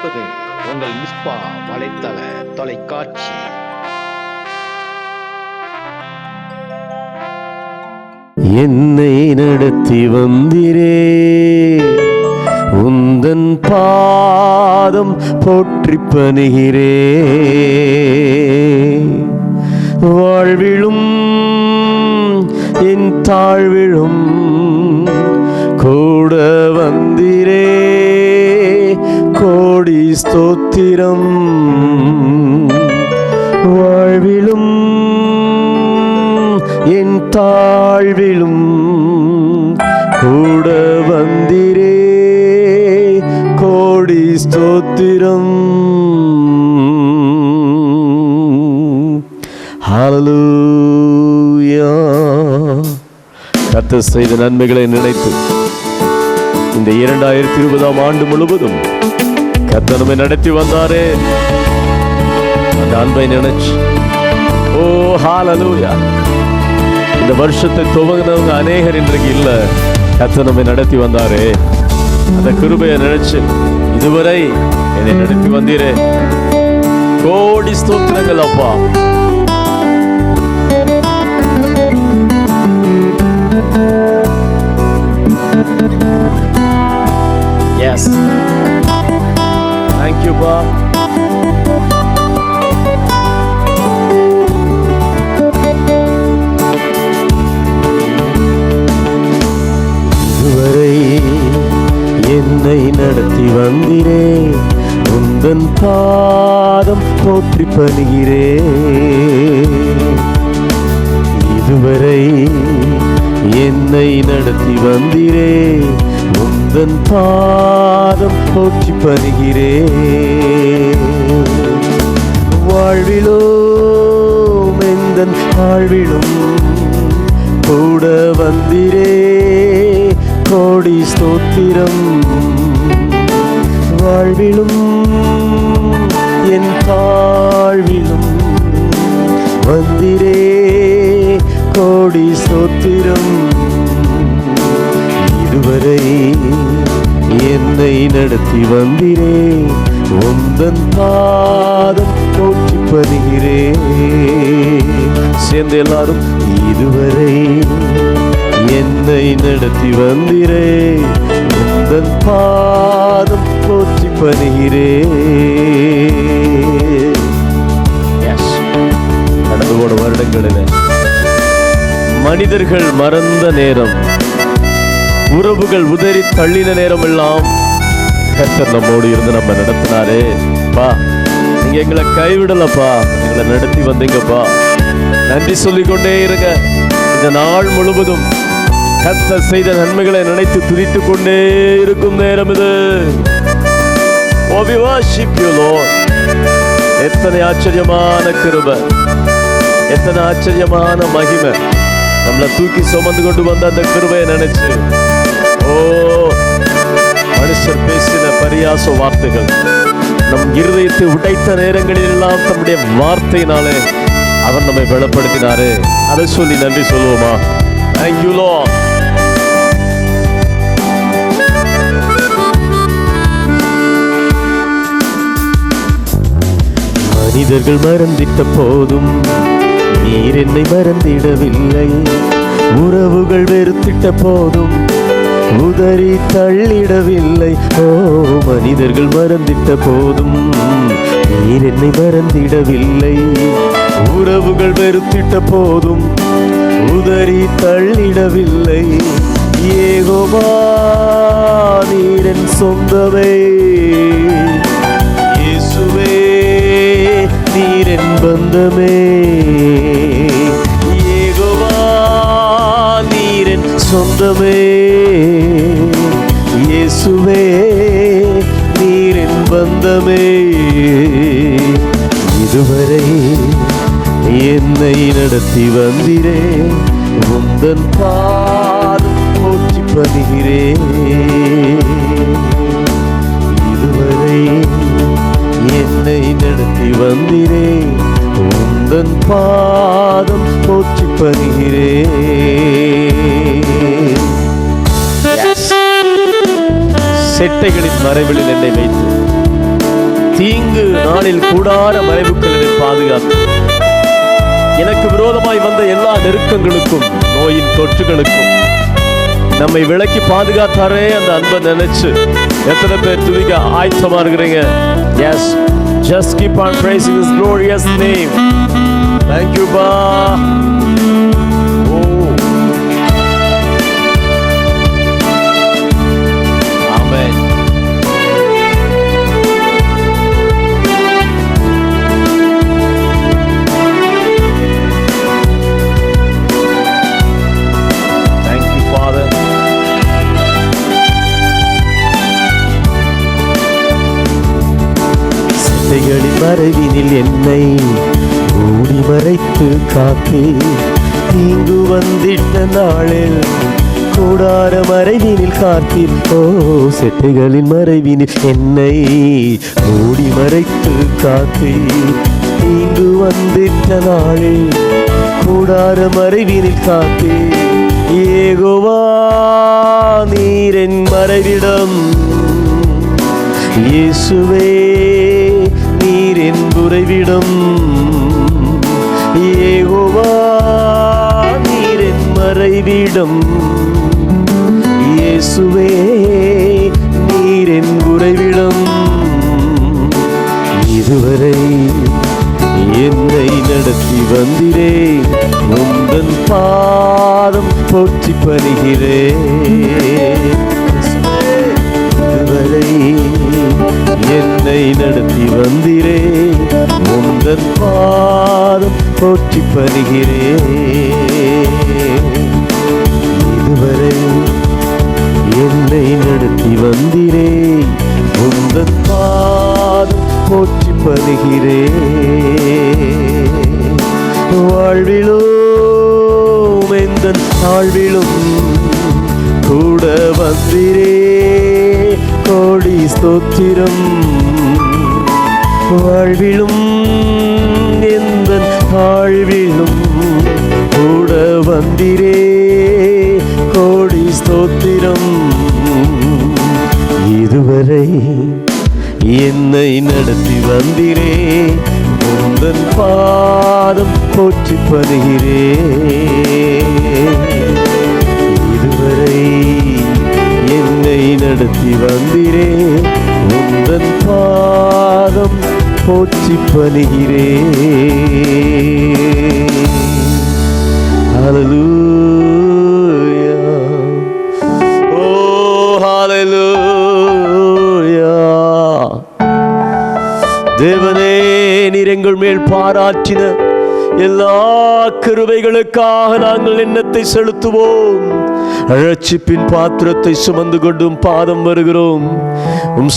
கொண்டிருப்பது உங்கள் மிஸ்பா வலைத்தள தொலைக்காட்சி. என்னை நடத்தி வந்திரே, உந்தன் பாதம் போற்றி பணிகிறே. வாழ்விலும் என் தாழ்விலும் கூட வந்திரே, கோடி ஸ்தோத்திரம். வாழ்விலும் என் தாழ்விலும் கூட வந்திரே, கோடி ஸ்தோத்திரம். ஹல்லேலூயா. கர்த்தர் செய்த நன்மைகளை நினைத்து இந்த 2020 ஆண்டு முழுவதும் கர்த்தர் நம்மை நடத்தி வந்தாரே, அந்த அன்பை நினைச்சு ஓ ஹல்லேலூயா. இந்த வருஷத்தை துவங்கினவங்க அநேகர் இன்றைக்கு இல்ல, கர்த்தர் நம்மை நடத்தி வந்தாரே, அந்த கிருபையை நினைச்சு இதுவரை என்னை நடத்தி வந்தீரே, கோடி ஸ்தோத்திரங்கள் அப்பா. Yes. Thank you, Pa. இதுவரை என்னை நடத்தி வந்திரே, உந்தன் பாதம் போற்றி பணிகிறே. இதுவரை என்னை நடத்தி வந்திரே, உந்தன் பாதம் போற்றி பணிகிறே. வாழ்விலோ எந்தன் வாழ்விலும் கூட வந்திரே, கோடி ஸ்தோத்திரம். வாழ்விலும் என் தாழ்விலும் வந்திரே, கோடி ஸ்தோத்திரம். இதுவரை என்னை நடத்தி வந்திரே, உந்தன் பாதம் போற்றி பணிகிறே. சேர்ந்து எல்லாரும் இதுவரை என்னை நடத்தி வந்திரே, உந்தன் பாதம் போற்றி பணிகிறே. கடந்து போன வருடங்களில் மனிதர்கள் மறந்த நேரம், உறவுகள் உதறி தள்ளின நேரம் எல்லாம் கர்த்தர் நம்மோடு இருந்து நம்ம நடத்தினாரே. பா, நீங்க எங்களை கைவிடலப்பா, எங்களை நடத்தி வந்தீங்கப்பா. நன்றி சொல்லிக்கொண்டே இருங்க. இந்த நாள் முழுவதும் கர்த்தர் செய்த நன்மைகளை நினைத்து துதித்துக் கொண்டே இருக்கும் நேரம் இது. Oh, we worship you, Lord. எத்தனை ஆச்சரியமான கிருபை, எத்தனை ஆச்சரியமான மகிமை. நம்மளை தூக்கி சுமந்து கொண்டு வந்த அந்த கிருபையை நினைச்சு, ஓ மனுஷர் பேசின பரியாச வார்த்தைகள் நம் இருதயத்தை உடைத்த நேரங்களில் எல்லாம் தம்முடைய வார்த்தையினாலே அவர் நம்மை பலப்படுத்தினாரே. அதை சொல்லி நன்றி சொல்லுவோமா? Thank you, Lord. மனிதர்கள் மறந்திட்ட போதும் நீர் என்னை மறந்திடவில்லை. உறவுகள் வெறுத்திட்ட போதும் உதறி தள்ளிடவில்லை. ஓ மனிதர்கள் மறந்திட்ட போதும் நீர் என்னை மறந்திடவில்லை. உறவுகள் வெறுத்திட்ட போதும் உதறி தள்ளிடவில்லை. யெகோவா நீர் என் சொந்தமே, இயேசுவே நீர் என் பந்தமே. யெகோவா நீர் என் சொந்தமே, இயேசுவே நீர் என் பந்தமே. இதுவரை என்னை நடத்தி வந்திரே, உந்தன் பாதம் போற்றி பணிகிறே. இதுவரை என்னை நடத்தி வந்திரே, உந்தன் பாதம் போற்றி பணிகிறே. செட்டைகளின் மறைவில் என்னை வைத்து தீங்கு நாளில் கூடார மறைவுக்களை பாதுகாத்து எனக்கு விரோதமாய் வந்த எல்லா நெருக்கங்களுக்கும் நோயின் தொற்றுகளுக்கும் நம்மை விலக்கி பாதுகாத்தாரே அந்த அன்பை நினைச்சு எத்தனை பேர் துதிக்க ஆயத்தமா இருக்கிறீங்க? Yes, just keep on praising His glorious name. Thank you, Ba. Oh, Amen. Thank you, Father. சிந்தைகளின் மறைவினில் என்னை மூடி மறைத்து காத்தே, தீங்கு வந்திட்ட நாளில் கூடார மறைவினில் காத்தீர். ஓ, செட்டைகளின் மறைவினில் என்னை மூடி மறைத்து காத்தே, தீங்கு வந்திட்ட நாளில் கூடார மறைவினில் காத்தே. யெகோவா நீர் என் மறைவிடம், இயேசுவே நீர் என் உறைவிடம். யெகோவா நீர் என் மறைவிடம், இயேசுவே நீர் என் உறைவிடம். இதுவரை என்னை நடத்தி வந்திரே, உந்தன் பாதம் போற்றி பணிகிறேன். இதுவரை என்னை நடத்தி வந்திரே, உந்தன் பாதம் போற்றி பணிகிறேன். இதுவரை என்னை நடத்தி வந்திரே, உந்தன் பாதம் போற்றி பணிகிறேன். வாழ்விலும் எந்தன் தாழ்விலும் கூட வந்திரே, கோடி ஸ்தோத்திரம். வாழ்விலும் எந்தன் தாழ்விலும் கூட வந்திரே, கோடி ஸ்தோத்திரம். இதுவரை என்னை நடத்தி வந்திரே, உந்தன் பாதம் போற்றி பணிகிறேன். இதுவரை என்னை நடத்தி வந்திரே, உந்தன் பாதம் போற்றி பணிகிறேன். ஹல்லேலூயா, ஓ ஹல்லேலூயா. தேவனே, நீர் எங்கள் மேல் பாராட்டின எல்லா கிருபைகளுக்காக நாங்கள் எண்ணத்தை செலுத்துவோம். அழச்சிப்பின் பாத்திரத்தை சுமந்து கொண்டும் பாதம் வருகிறோம்.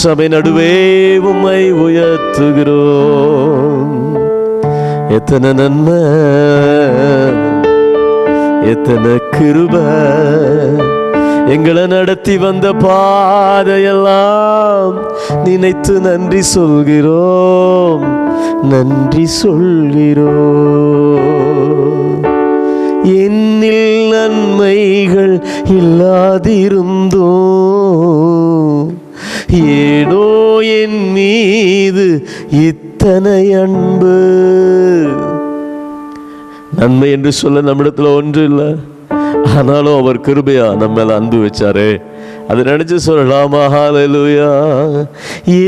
சபை நடுவே உம்மை உயர்த்துகிறோம். எத்தனை நன்மை, எத்தனை கிருபை. எங்களை நடத்தி வந்த பாதையெல்லாம் நினைத்து நன்றி சொல்கிறோம், நன்றி சொல்கிறோம். என்னில் நன்மைகள் இல்லாதிருந்தோ, ஏனோ என் மீது இத்தனை அன்பு. நன்மை என்று சொல்ல நம்மிடத்துல ஒன்று இல்லை, ஆனாலும் அவர் கிருபையா நம்ம மேல அன்பு வச்சாரே, அதை நினைச்சு சொல்லலாமா? ஹல்லேலூயா.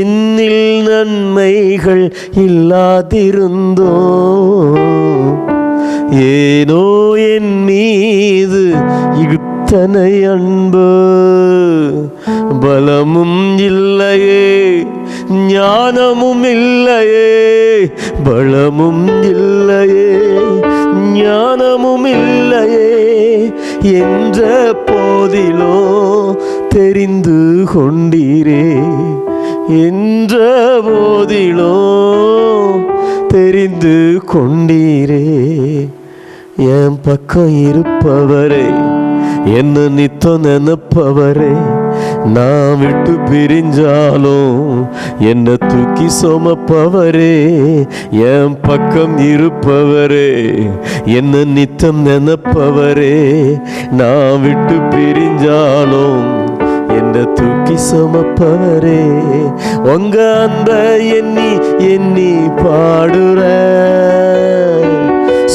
என்னில் நன்மைகள் இல்லாதிருந்தோ, ஏனோ என் மீது இத்தனை அன்பு. பலமும் இல்லையே, ஞானமும் இல்லையே, பலமும் இல்லையே, ஞானமும் இல்லையே என்ற போதிலோ தெரிந்து கொண்டீரே, என்ற போதிலோ தெரிந்து கொண்டீரே. என் பக்கம் இருப்பவரே, என்ன நித்தம் நினைப்பவரே, நான் விட்டு பிரிஞ்சாலும் என்ன தூக்கி சுமப்பவரே, என் பக்கம் இருப்பவரே, என்ன நித்தம் நினைப்பவரே, நான் விட்டு பிரிஞ்சாலும் என்ன தூக்கி சுமப்பவரே, உங்க அன்ப எண்ணி எண்ணி பாடுற,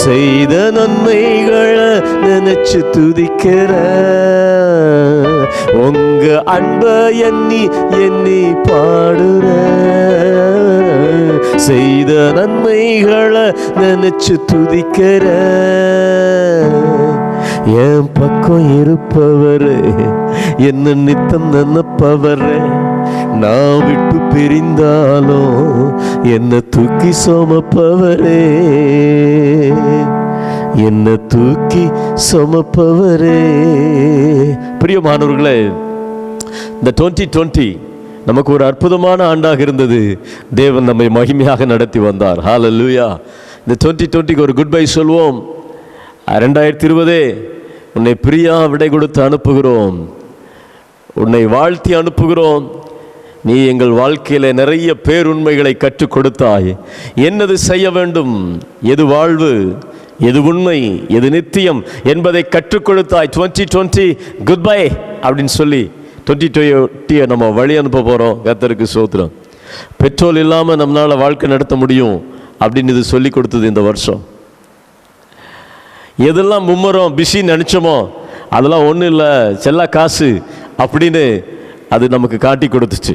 செய்த நன்மைகளை நினைச்சு துதிக்கிற, உங்க அன்ப எண்ணி எண்ணி பாடுற, செய்த நன்மைகளை நினைச்சு துதிக்கிற, என் பக்கம் இருப்பவரே, என்ன நித்தம் நினைப்பவரே, நான் விட்டு பிரிந்தாலும் என்ன தூக்கி சுமப்பவரே, என்ன தூக்கி சுமப்பவரே. பிரியமானவர்களே, இந்த 2020 நமக்கு ஒரு அற்புதமான ஆண்டாக இருந்தது. தேவன் நம்மை மகிமையாக நடத்தி வந்தார். ஹல்லேலூயா. இந்த 2020க்கு ஒரு குட் பை சொல்வோம். 2020 உன்னை பிரியா விடை கொடுத்து அனுப்புகிறோம், உன்னை வாழ்த்தி அனுப்புகிறோம். நீ எங்கள் வாழ்க்கையில நிறைய பேருண்மைகளை கற்றுக் கொடுத்தாய். என்னது செய்ய வேண்டும், எது வாழ்வு, எது உண்மை, எது நித்தியம் என்பதை கற்றுக் கொடுத்தாய். 2020 குட் பை அப்படின்னு சொல்லி 2020 நம்ம வழி அனுப்ப போகிறோம். கர்த்தருக்கு ஸ்தோத்திரம். பெட்ரோல் இல்லாமல் நம்மளால் வாழ்க்கை நடத்த முடியும் அப்படின்னு இது சொல்லி கொடுத்தது இந்த வருஷம். எதெல்லாம் மும்முரம் பிஸி நினச்சோமோ அதெல்லாம் ஒன்றும் இல்லை, செல்ல காசு அப்படின்னு அது நமக்கு காட்டி கொடுத்துச்சு.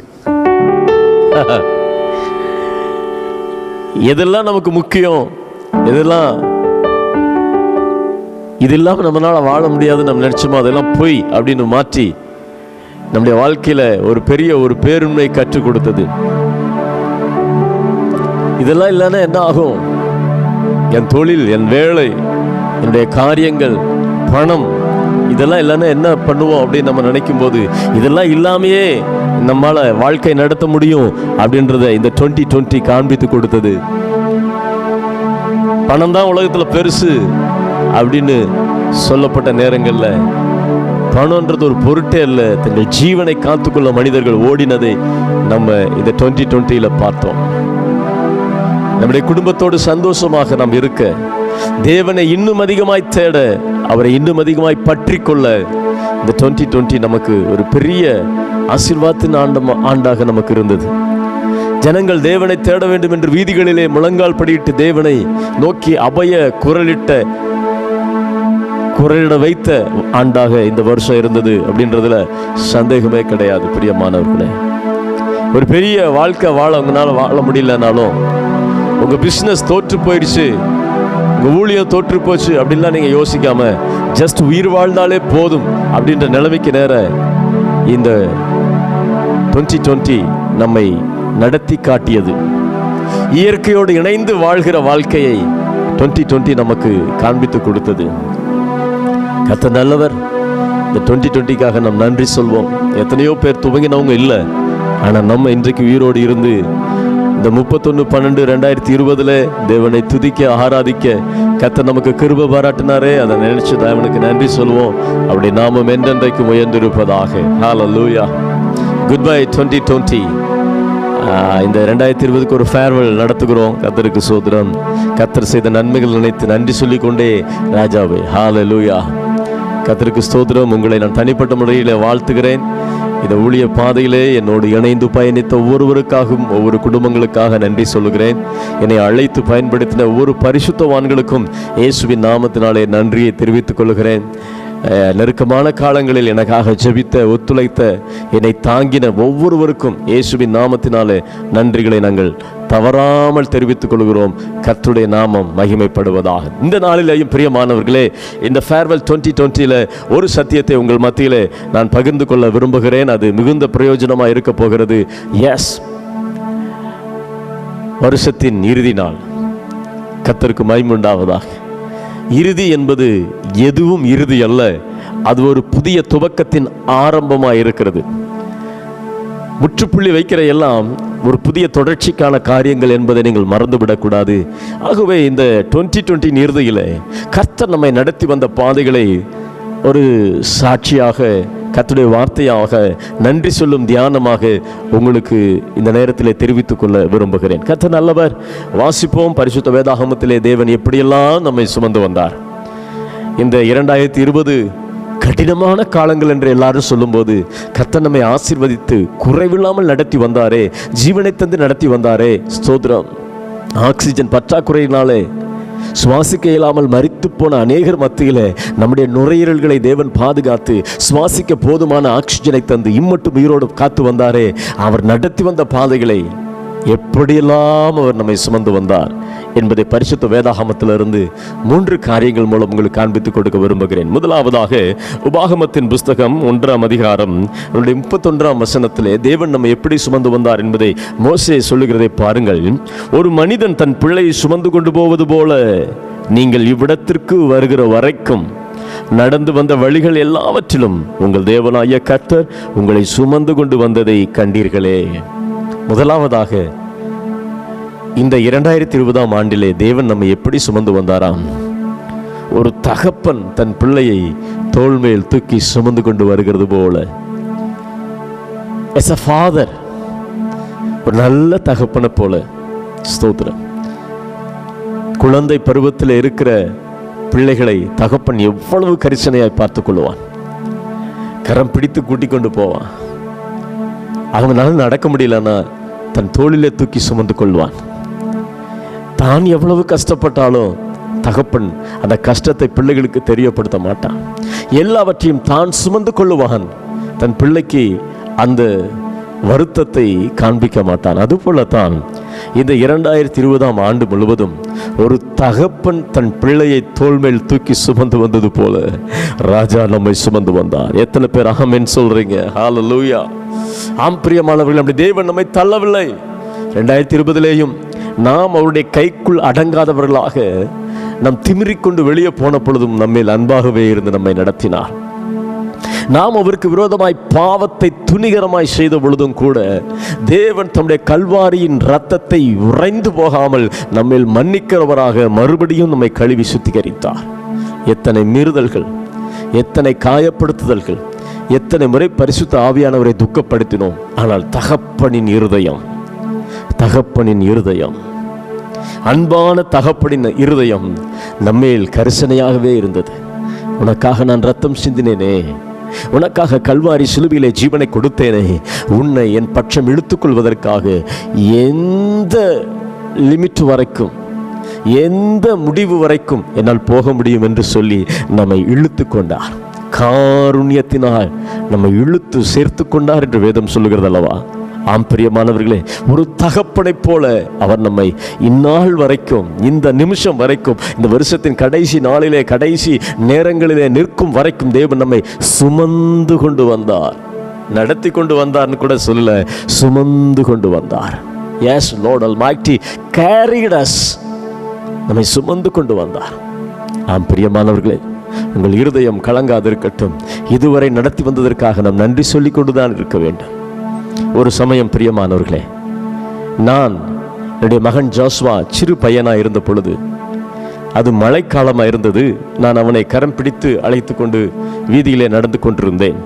எதெல்லாம் நமக்கு முக்கியம், எதெல்லாம் இது இல்லாமல் நம்மளால் வாழ முடியாதுன்னு நம்ம நினச்சோமோ அதெல்லாம் பொய் அப்படின்னு மாற்றி நம்முடைய வாழ்க்கையில் ஒரு பெரிய ஒரு பேருண்மை கற்றுக் கொடுத்தது. இதெல்லாம் இல்லைன்னா என்ன ஆகும்? என் தொழில், என் வேலை, என்னுடைய காரியங்கள், பணம், இதெல்லாம் இல்லைன்னா என்ன பண்ணுவோம் அப்படின்னு நம்ம நினைக்கும் போது இதெல்லாம் இல்லாமையே நம்மளால் வாழ்க்கை நடத்த முடியும் அப்படின்றத இந்த 2020 காண்பித்து கொடுத்தது. பணம் தான் உலகத்தில் பெருசு அப்படின்னு சொல்லப்பட்ட நேரங்களில் பணம்ன்றது ஒரு பொருட்டே இல்லை, தங்கள் ஜீவனை காத்துக்கொள்ள மனிதர்கள் ஓடினதை நம்ம இந்த 2020 பார்த்தோம். நம்முடைய குடும்பத்தோடு சந்தோஷமாக நாம் இருக்க, தேவனை இன்னும் அதிகமாய் தேட, அவரை இன்னும் அதிகமாய் பற்றி கொள்ள இந்த 2020 நமக்கு ஒரு பெரிய ஆசீர்வாதத்தின் ஆண்டாக நமக்கு இருந்தது. ஜனங்கள் தேவனை தேட வேண்டும் என்று வீதிகளிலே முழங்கால் படியிட்டு தேவனை நோக்கி அபய குரலிட வைத்த ஆண்டாக இந்த வருஷம் இருந்தது அப்படின்றதுல சந்தேகமே கிடையாது. பிரியமானவர்களே, ஒரு பெரிய வாழ்க்கை உங்களால் வாழ முடியலனாலும், உங்க பிசினஸ் தோற்று போயிடுச்சு, உங்க ஊழியம் தோற்று போச்சு அப்படின்லாம் நீங்க யோசிக்காம ஜஸ்ட் உயிர் வாழ்ந்தாலே போதும் அப்படின்ற நிலைமைக்கு நேர இந்த 2020 நம்மை நடத்தி காட்டியது. இயற்கையோடு இணைந்து வாழ்கிற வாழ்க்கையை 2020 நமக்கு காண்பித்து கொடுத்தது. கர்த்தர் நல்லவர். இந்த 2020க்காக நாம் நன்றி சொல்வோம். எத்தனையோ பேர் துவங்கினவங்க இல்லை, ஆனால் நம்ம இன்றைக்கு உயிரோடு இருந்து இந்த 31/12/2020 தேவனை துதிக்க ஆராதிக்க கர்த்தர் நமக்கு கிருபை பாராட்டினாரே, அதை நினைச்சு தேவனுக்கு நன்றி சொல்வோம். அப்படி நாமும் என்றென்றைக்கும் உயர்ந்திருப்பதாக. ஹல்லேலூயா. Good bye 2020. இந்த 2020க்கு ஒரு ஃபேர்வெல் நடத்துகிறோம். கர்த்தருக்கு ஸ்தோத்திரம். கர்த்தர் செய்த நன்மைகள் நினைத்து நன்றி சொல்லிக்கொண்டே ராஜாவே. ஹல்லேலூயா. கர்த்தருக்கு ஸ்தோத்திரம். உங்களை நான் தனிப்பட்ட முறையில் வாழ்த்துகிறேன். இந்த ஊழிய பாதையிலே என்னோடு இணைந்து பயணித்த ஒவ்வொருவருக்காகவும், ஒவ்வொரு குடும்பங்களுக்காக நன்றி சொல்லுகிறேன். என்னை அழைத்து பயன்படுத்தின ஒவ்வொரு பரிசுத்தவான்களுக்கும் இயேசுவின் நாமத்தினாலே நன்றியை தெரிவித்துக் கொள்கிறேன். நெருக்கமான காலங்களில் எனக்காக ஜெபித்த, ஒத்துழைத்த, என்னை தாங்கின ஒவ்வொருவருக்கும் இயேசுவின் நாமத்தினாலே நன்றிகளை நாங்கள் தவறாமல் தெரிவித்துக் கொள்கிறோம். கர்த்தருடைய நாமம் மகிமைப்படுவதாக. இந்த நாளிலேயும் பிரியமானவர்களே, இந்த ஃபேர்வெல் 2020 ஒரு சத்தியத்தை உங்கள் மத்தியிலே நான் பகிர்ந்து கொள்ள விரும்புகிறேன். அது மிகுந்த பிரயோஜனமாக இருக்க போகிறது. எஸ், வருஷத்தின் இறுதி நாள். கர்த்தருக்கு மகிமை உண்டாவதாக. இறுதி என்பது எதுவும் இறுதி அல்ல, அது ஒரு புதிய துவக்கத்தின் ஆரம்பமாக இருக்கிறது. முற்றுப்புள்ளி வைக்கிற எல்லாம் ஒரு புதிய தொடர்ச்சிக்கான காரியங்கள் என்பதை நீங்கள் மறந்துவிடக்கூடாது. ஆகவே இந்த 2020 இறுதியில் கர்த்தர் நம்மை நடத்தி வந்த பாதைகளை ஒரு சாட்சியாக, கர்த்தருடைய வார்த்தையாக, நன்றி சொல்லும் தியானமாக உங்களுக்கு இந்த நேரத்திலே தெரிவித்துக் கொள்ள விரும்புகிறேன். கர்த்தர் நல்லவர். வாசிப்போம். பரிசுத்த வேதாகமத்திலே தேவன் எப்படியெல்லாம் நம்மை சுமந்து வந்தார். இந்த 2020 கடினமான காலங்கள் என்று எல்லாரும் சொல்லும்போது கர்த்தர் நம்மை ஆசீர்வதித்து குறைவில்லாமல் நடத்தி வந்தாரே, ஜீவனை தந்து நடத்தி வந்தாரே. ஸ்தோத்திரம். ஆக்சிஜன் பற்றாக்குறையினாலே சுவாசிக்க இயலாமல் மரித்து போன அநேகர் மத்தியிலே நம்முடைய நுரையீரல்களை தேவன் பாதுகாத்து சுவாசிக்க போதுமான ஆக்சிஜனை தந்து இம்மட்டும் உயிரோடு காத்து வந்தாரே. அவர் நடத்தி வந்த பாதைகளை எப்படியெல்லாம் அவர் நம்மை சுமந்து வந்தார் என்பதை பரிசுத்த வேதாகமத்திலிருந்து 3 காரியங்கள் மூலம் உங்களுக்கு காண்பித்துக் கொடுக்க விரும்புகிறேன். முதலாவதாக உபாகமத்தின் புஸ்தகம் 1ஆம் அதிகாரம் 31ஆம் வசனத்திலே தேவன் நம்மை எப்படி சுமந்து வந்தார் என்பதை மோசே சொல்லுகிறதை பாருங்கள். ஒரு மனிதன் தன் பிள்ளையை சுமந்து கொண்டு போவது போல நீங்கள் இவ்விடத்திற்கு வருகிற வரைக்கும் நடந்து வந்த வழிகள் எல்லாவற்றிலும் உங்கள் தேவனாகிய கர்த்தர் உங்களை சுமந்து கொண்டு வந்ததை கண்டீர்களே. முதலாவதாக இந்த 2020ஆம் ஆண்டிலே தேவன் நம்மை எப்படி சுமந்து வந்தாராம்? ஒரு தகப்பன் தன் பிள்ளையை தோள் மேல் தூக்கி சுமந்து கொண்டு வருகிறது போல. as a father, ஒரு நல்ல தகப்பனை போல. ஸ்தோத்திரம். குழந்தை பருவத்தில் இருக்கிற பிள்ளைகளை தகப்பன் எவ்வளவு கரிசனையாய் பார்த்து கொள்வான். கரம் பிடித்து கூட்டிக் கொண்டு போவான். அவங்களால நடக்க முடியலன்னா தன் தோளிலே தூக்கி சுமந்து கொள்வான். தான் எவ்வளவு கஷ்டப்பட்டாலும் தகப்பன் அந்த கஷ்டத்தை பிள்ளைகளுக்கு தெரியப்படுத்த மாட்டான். எல்லாவற்றையும் தான் சுமந்து கொள்ளுவான். தன் பிள்ளைக்கு அந்த வருத்தத்தை காண்பிக்க மாட்டான். அதுபோலத்தான் இந்த 2020ஆம் ஆண்டு முழுவதும் ஒரு தகப்பன் தன் பிள்ளையை தோள் மேல் தூக்கி சுமந்து வந்தது போல ராஜா நம்மை சுமந்து வந்தார். எத்தனை பேர் ஆமென் சொல்றீங்க? ஹல்லேலூயா. ஆம் பிரியமானவர்கள், அப்படி தேவன் நம்மை தள்ளவில்லை. 2020லேயும் நாம் அவருடைய கைக்குள் அடங்காதவர்களாக நாம் திமிரிக்கொண்டு வெளியே போன பொழுதும் நம்மேல் அன்பாகவே இருந்து நம்மை நடத்தினார். நாம் அவருக்கு விரோதமாய் பாவத்தை துணிகரமாய் செய்த பொழுதும் கூட தேவன் தம்முடைய கல்வாரியின் இரத்தத்தை உறைந்து போகாமல் நம்மேல் மன்னிக்கிறவராக மறுபடியும் நம்மை கழுவி சுத்திகரித்தார். எத்தனை மீறுதல்கள், எத்தனை காயப்படுத்துதல்கள், எத்தனை முறை பரிசுத்த ஆவியானவரை துக்கப்படுத்தினோம். ஆனால் தகப்பனின் இருதயம், அன்பான தகப்பனின் இருதயம் நம்மேல் கரிசனையாகவே இருந்தது. உனக்காக நான் ரத்தம் சிந்தினேனே, உனக்காக கல்வாரி சிலுவையிலே ஜீவனை கொடுத்தேனே, உன்னை என் பட்சம் இழுத்துக்கொள்வதற்காக எந்த லிமிட் வரைக்கும், எந்த முடிவு வரைக்கும் என்னால் போக முடியும் என்று சொல்லி நம்மை இழுத்து கொண்டார். காருண்யத்தினால் நம்மை இழுத்து சேர்த்து கொண்டார் என்று வேதம் சொல்லுகிறது அல்லவா? ஆம் பிரியமானவர்களே, ஒரு தகப்பனை போல அவர் நம்மை இந்நாள் வரைக்கும், இந்த நிமிஷம் வரைக்கும், இந்த வருஷத்தின் கடைசி நாளிலே, கடைசி நேரங்களிலே நிற்கும் வரைக்கும் தேவன் நம்மை சுமந்து கொண்டு வந்தார். நடத்தி கொண்டு வந்தார்னு கூட சொல்லல, சுமந்து கொண்டு வந்தார். Yes, Lord Almighty carried us. நம்மை சுமந்து கொண்டு வந்தார். ஆம் பிரியமானவர்களே, உங்கள் இருதயம் கலங்காதிருக்கட்டும். இதுவரை நடத்தி வந்ததற்காக நாம் நன்றி சொல்லிக் கொண்டுதான் இருக்க வேண்டும். ஒரு சமயம் பிரியமானவர்களே, நான் என்னுடைய மகன் ஜோஸ்வா சிறு பையனாக இருந்த பொழுது, அது மழைக்காலமாக இருந்தது. நான் அவனை கரம் பிடித்து அழைத்து கொண்டு வீதியிலே நடந்து கொண்டிருந்தேன்.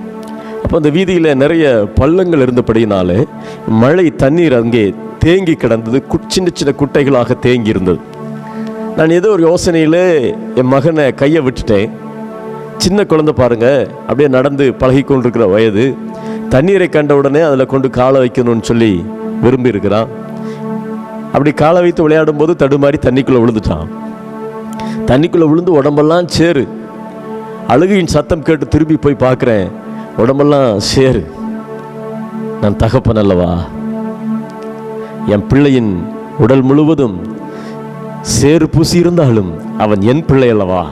அப்போ அந்த வீதியில் நிறைய பள்ளங்கள் இருந்தபடியினாலே மழை தண்ணீர் அங்கே தேங்கி கிடந்தது. சின்ன சின்ன குட்டைகளாக தேங்கி இருந்தது. நான் ஏதோ ஒரு யோசனையில் என் மகனை கையை விட்டுட்டேன். சின்ன குழந்தை பாருங்க, அப்படியே நடந்து பழகி கொண்டிருக்கிற வயது. தண்ணீரை கண்ட உடனே அதில் கொண்டு காலை வைக்கணும்னு சொல்லி விரும்பி இருக்கிறான். அப்படி காலை வைத்து விளையாடும் போது தடுமாறி தண்ணிக்குள்ளே விழுந்துட்டான். தண்ணிக்குள்ளே விழுந்து உடம்பெல்லாம் சேரு. அழுகையின் சத்தம் கேட்டு திரும்பி போய் பார்க்குறேன், உடம்பெல்லாம் சேரு. நான் தகப்பன் அல்லவா? என் பிள்ளையின் உடல் முழுவதும் சேறு பூசி இருந்தாலும் அவன் என் பிள்ளை அல்லவா?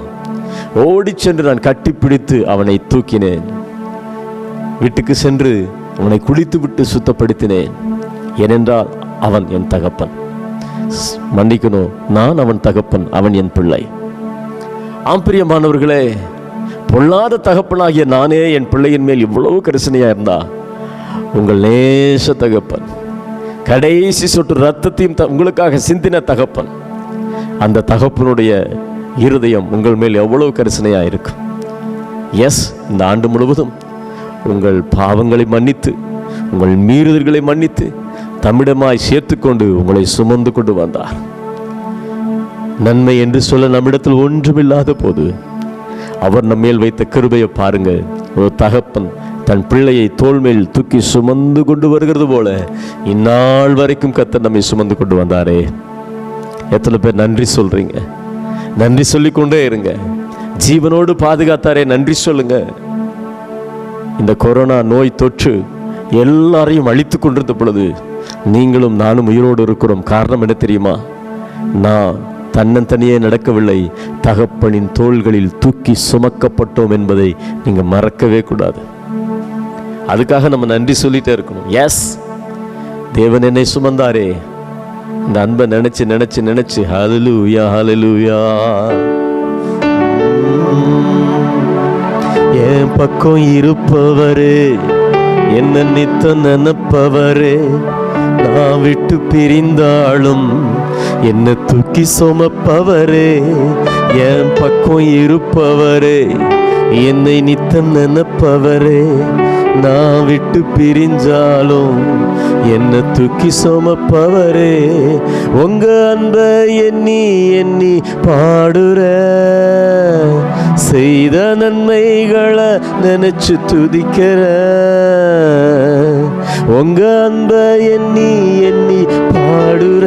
ஓடி சென்று நான் கட்டிப்பிடித்து அவனை தூக்கினேன். வீட்டுக்கு சென்று அவனை குளித்து விட்டு சுத்தப்படுத்தினேன். ஏனென்றால் அவன் என் தகப்பன். மன்னிக்கணும், நான் அவன் தகப்பன், அவன் என் பிள்ளை. ஆம் பிரியமானவர்களே, பொல்லாத தகப்பனாகிய நானே என் பிள்ளையின் மேல் இவ்வளவு கரிசனையா இருந்தா, உங்கள் நேச தகப்பன், கடைசி சொட்டு ரத்தத்தையும் உங்களுக்காக சிந்தின தகப்பன், அந்த தகப்பனுடைய இருதயம் உங்கள் மேல் எவ்வளவு கரிசனையா இருக்கும். எஸ், இந்த ஆண்டு முழுவதும் உங்கள் பாவங்களை மன்னித்து, உங்கள் மீறுதல்களை மன்னித்து, தம்மிடமாய் சேர்த்துக்கொண்டு உங்களை சுமந்து கொண்டு வந்தார். நன்மை என்று சொல்ல நம்மிடத்தில் ஒன்றுமில்லாத போது அவர் நம்ம மேல் வைத்த கிருபையை பாருங்க. ஒரு தகப்பன் தன் பிள்ளையை தோள் மேல் தூக்கி சுமந்து கொண்டு வருகிறது போல இந்நாள் வரைக்கும் கர்த்தர் நம்மை சுமந்து கொண்டு வந்தாரே. எத்தனை பேர் நன்றி சொல்றீங்க? நன்றி சொல்லிக்கொண்டே இருங்க. ஜீவனோடு பாதுகாத்தாரே, நன்றி சொல்லுங்க. இந்த கொரோனா நோய் தொற்று எல்லாரையும் அழித்து கொண்டிருந்த பொழுது நீங்களும் நானும் உயிரோடு இருக்கிறோம். காரணம் என்ன தெரியுமா? நான் தன்னந்தனியே நடக்கவில்லை, தகப்பனின் தோள்களில் தூக்கி சுமக்கப்பட்டோம் என்பதை நீங்க மறக்கவே கூடாது. அதுக்காக நம்ம நன்றி சொல்லிட்டே இருக்கணும். எஸ், தேவன் என்னை சுமந்தாரே. இந்த அன்பை நினைச்சு நினைச்சு நினைச்சு ஹல்லேலூயா ஹல்லேலூயா. என் பக்கம் இருப்பவரே, என்ன நித்தம் நினைப்பவரே, நான் விட்டு பிரிந்தாலும் என்ன தூக்கி சுமப்பவரே, என் பக்கம் இருப்பவரே, என்னை நித்தம் நினைப்பவரே, நான் விட்டு பிரிஞ்சாலும் என்ன தூக்கி சுமப்பவரே, உங்க அன்பை எண்ணி எண்ணி பாடுற, செய்த நன்மைகளை நினைச்சு துதிக்கிற, உங்க அன்பை எண்ணி எண்ணி பாடுற,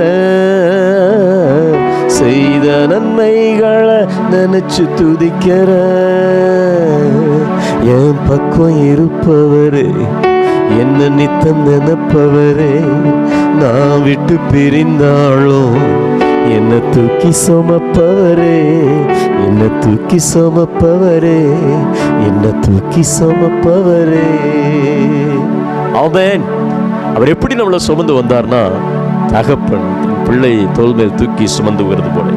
செய்த நன்மைகளை நினைச்சு துதிக்கிற, என் பக்கம் இருப்பவரே, என்ன நித்தம் நினைப்பவரே, நான் விட்டு பிரிந்தாலும் என்ன தூக்கி சுமப்பவரே, என்ன தூக்கி சுமப்பவரே, என்ன தூக்கி சுமப்பவரே. ஆமென். அவர் எப்படி நம்மளை சுமந்து வந்தார்னா, தகப்பன் பிள்ளையை தோள் மேல் தூக்கி சுமந்து வருது போல.